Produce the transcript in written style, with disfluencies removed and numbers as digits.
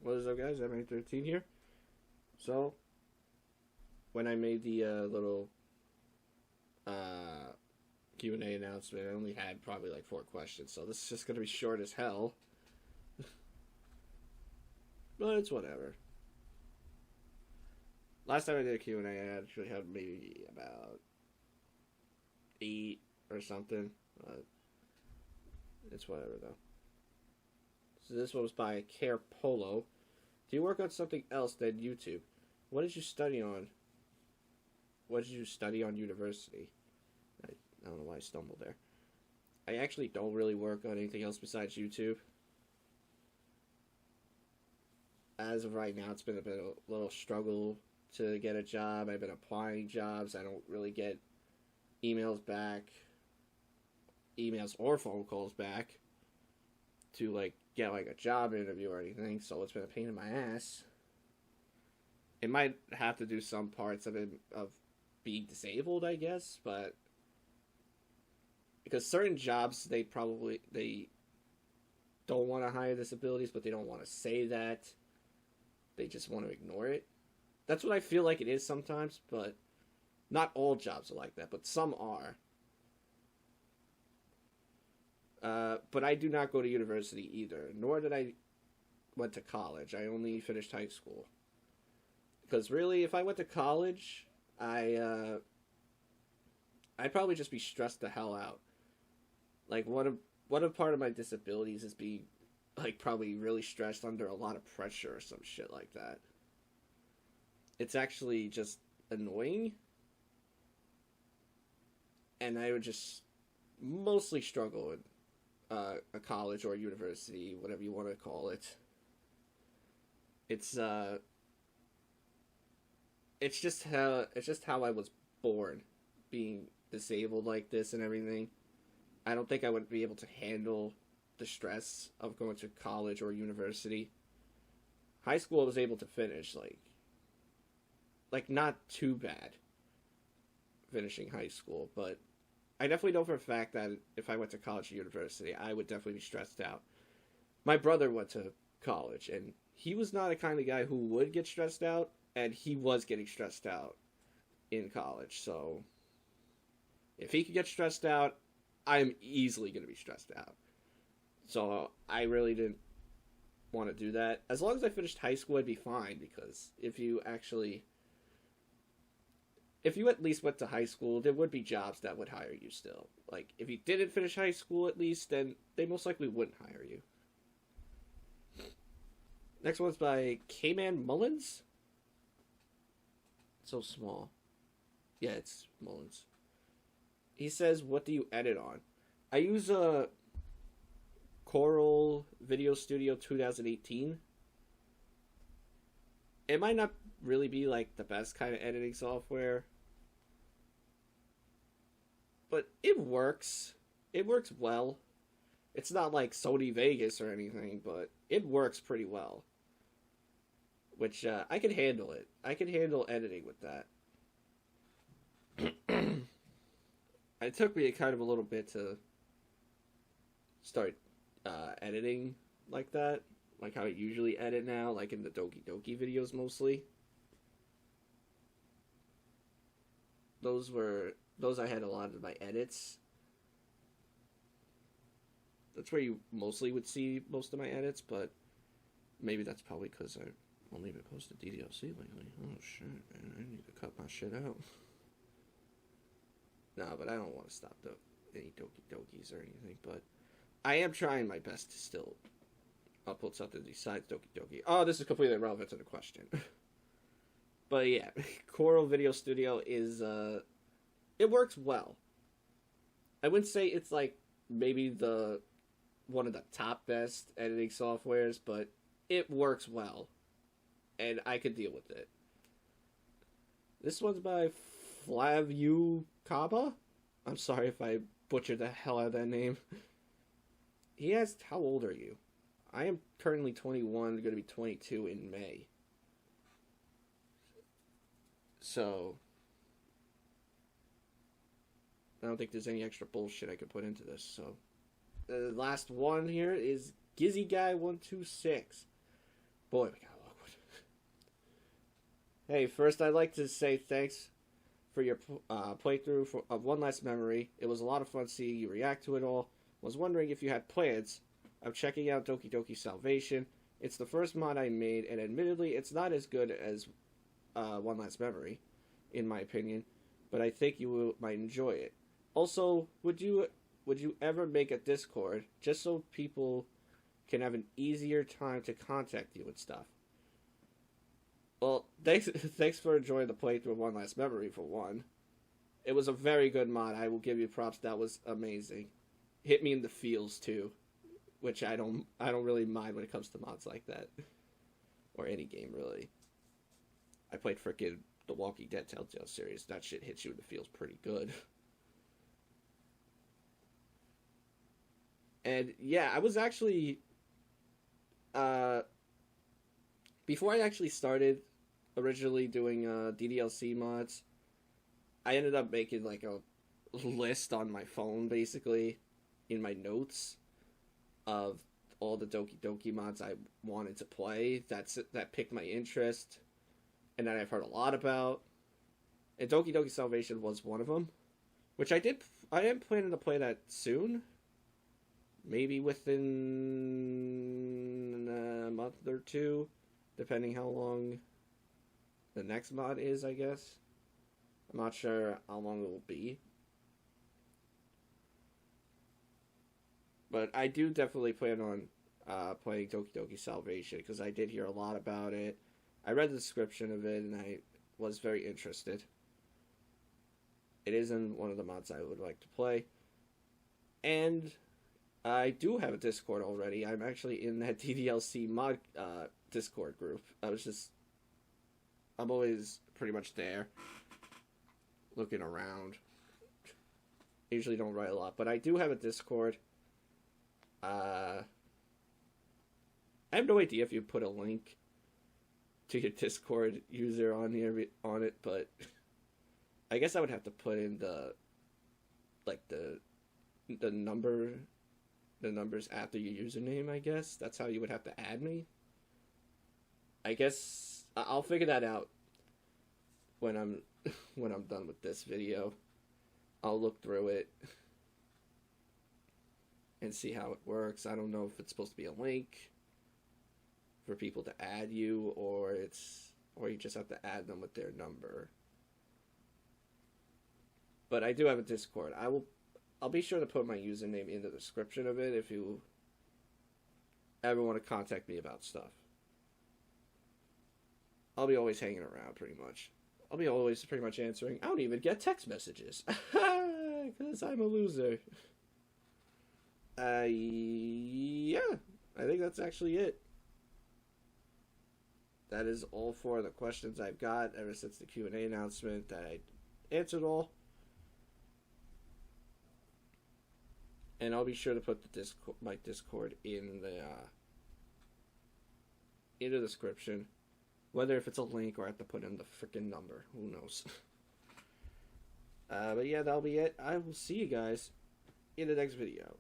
What is up, guys? M13 here. So, when I made the little uh, Q&A announcement, I only had probably like 4 questions, so this is just going to be short as hell. But it's whatever. Last time I did a Q&A, I actually had maybe about 8 or something. But it's whatever, though. So this one was by Care Polo. Do you work on something else than YouTube? What did you study on? What did you study on university? I don't know why I stumbled there. I actually don't really work on anything else besides YouTube. As of right now, it's been a little struggle to get a job. I've been applying jobs. I don't really get emails or phone calls back to like get like a job interview or anything. So it's been a pain in my ass. It might have to do some parts of it of being disabled, I guess, but because certain jobs they don't want to hire disabilities, but they don't want to say that. They just want to ignore it. That's what I feel like it is sometimes, but not all jobs are like that, but some are. But I do not go to university either, nor did I went to college. I only finished high school. Because really, if I went to college, I'd probably just be stressed the hell out. Like one of part of my disabilities is being like probably really stressed under a lot of pressure or some shit like that. It's actually just annoying, and I would just mostly struggle with a college or a university, whatever you want to call it. It's just how I was born, being disabled like this and everything. I don't think I would be able to handle the stress of going to college or university. High school I was able to finish like not too bad finishing high school, but I definitely know for a fact that if I went to college or university, I would definitely be stressed out. My brother went to college, and he was not a kind of guy who would get stressed out, and he was getting stressed out in college. So if he could get stressed out, I'm easily going to be stressed out. So I really didn't want to do that. As long as I finished high school, I'd be fine, because if you at least went to high school, there would be jobs that would hire you still. Like, if you didn't finish high school at least, then they most likely wouldn't hire you. Next one's by K-Man Mullins. So small. Yeah, it's Mullins. He says, what do you edit on? I use a Coral Video Studio 2018. It might not really be like the best kind of editing software, but it works. It works well. It's not like Sony Vegas or anything, but it works pretty well. Which I can handle it. I can handle editing with that. It took me kind of a little bit to start editing like that, like how I usually edit now, like in the Doki Doki videos mostly. Those I had a lot of my edits. That's where you mostly would see most of my edits, but maybe that's probably because I've only been posting DDLC lately. Oh shit, man, I need to cut my shit out. No, but I don't want to stop any Doki Dokis or anything, but I am trying my best to still upload something besides Doki Doki. Oh, this is completely irrelevant to the question. But yeah, Coral Video Studio is, it works well. I wouldn't say it's like maybe one of the top best editing softwares, but it works well. And I could deal with it. This one's by Flavu Kaba. I'm sorry if I butchered the hell out of that name. He asked, how old are you? I am currently 21, going to be 22 in May. So, I don't think there's any extra bullshit I could put into this. So, the last one here is Gizzy Guy 126. Boy, we got a long one. Hey, first I'd like to say thanks for your playthrough of One Last Memory. It was a lot of fun seeing you react to it all. Was wondering if you had plans of checking out Doki Doki Salvation. It's the first mod I made, and admittedly, it's not as good as One Last Memory, in my opinion, but I think you might enjoy it. Also, would you ever make a Discord just so people can have an easier time to contact you and stuff? Well, thanks for enjoying the playthrough of One Last Memory for one. It was a very good mod. I will give you props. That was amazing. Hit me in the feels too, which I don't really mind when it comes to mods like that, or any game really. I played frickin' The Walking Dead Telltale series. That shit hits you in the feels pretty good. And yeah, I was actually before I actually started originally doing DDLC mods, I ended up making like a list on my phone, basically, in my notes of all the Doki Doki mods I wanted to play. That piqued my interest, and that I've heard a lot about. And Doki Doki Salvation was one of them, which I am planning to play that soon. Maybe within a month or two, depending how long the next mod is, I guess. I'm not sure how long it will be. But I do definitely plan on playing Doki Doki Salvation, because I did hear a lot about it. I read the description of it, and I was very interested. It isn't one of the mods I would like to play. And I do have a Discord already. I'm actually in that DDLC mod Discord group. I'm always pretty much there, looking around. Usually don't write a lot, but I do have a Discord. I have no idea if you put a link to your Discord user on it, but I guess I would have to put in the numbers after your username. I guess that's how you would have to add me. I guess I'll figure that out when I'm done with this video. I'll look through it and see how it works. I don't know if it's supposed to be a link for people to add you, or you just have to add them with their number. But I do have a Discord. I'll be sure to put my username in the description of it if you ever want to contact me about stuff. I'll be always hanging around, pretty much. I'll be always pretty much answering. I don't even get text messages, because I'm a loser. Yeah, I think that's actually it. That is all for the questions I've got ever since the Q&A announcement. That I answered all. And I'll be sure to put my Discord in the description. Whether if it's a link or I have to put in the freaking number. Who knows? But yeah, that'll be it. I will see you guys in the next video.